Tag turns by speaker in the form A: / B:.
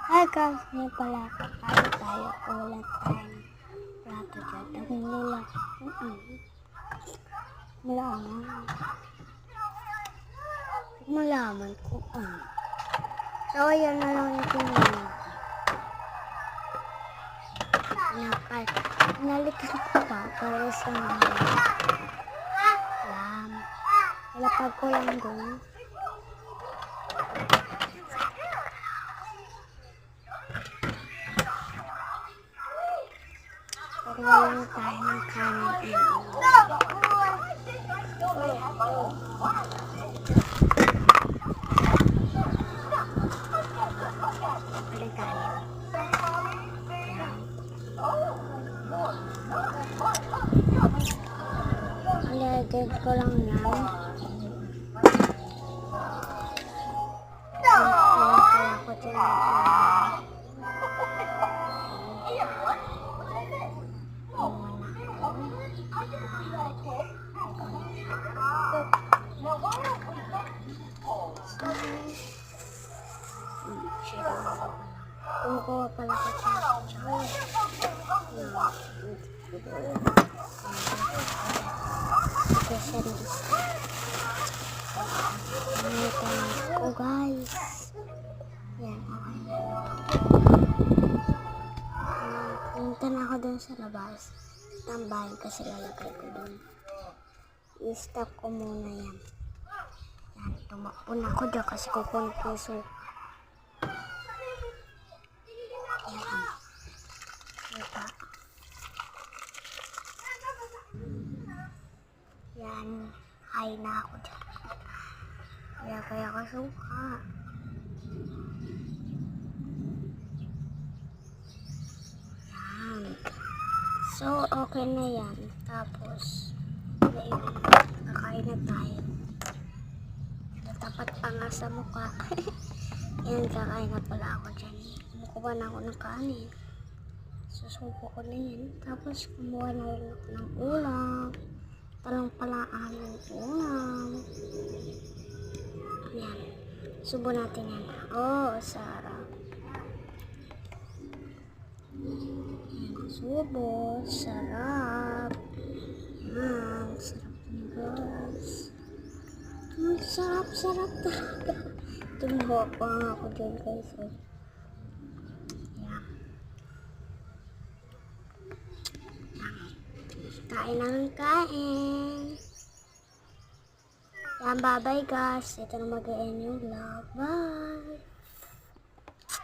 A: Hi guys, ngayon pala kakain tayo o wala tayong plato dyan. Ang nila, malaman kung ano. So, ayan na lang yung pinili. Nalitan ko pa para sa mga nalapag ko lang doon. Pagawin tayo ng kanin. Alagay ko lang yan. Kumukuha pala ko siya. Oh guys. Yan, okay. Punta na ako dun sa labas. Tambahin kasi lalagay ko dun. I-stop ko muna yan. Yan, tumakbo na ako dyan kasi kukunin ko yung suka. Yan. Diba? Yan. Hay na ako dyan. Kaya ko suka. Yan. So, okay na yan. Tapos, kakain na tayo. Tapat pa nga sa mukha. Yan, kakain na pala ako dyan. Kumukuha na ako ng kanin. Susubo ko na yan. Tapos, kumuha na rin ako ng ulam. Talang pala aming ulam. Yan. Subo natin yan. Oh, sarap. Yan, subo. Sarap. Yan, sarap na guys. Sarap talaga. Tumbawa pa nga ako dyan guys. Yan. Kain ng kain. Yan, bye-bye guys. Ito na mag-end yung vlog. Bye!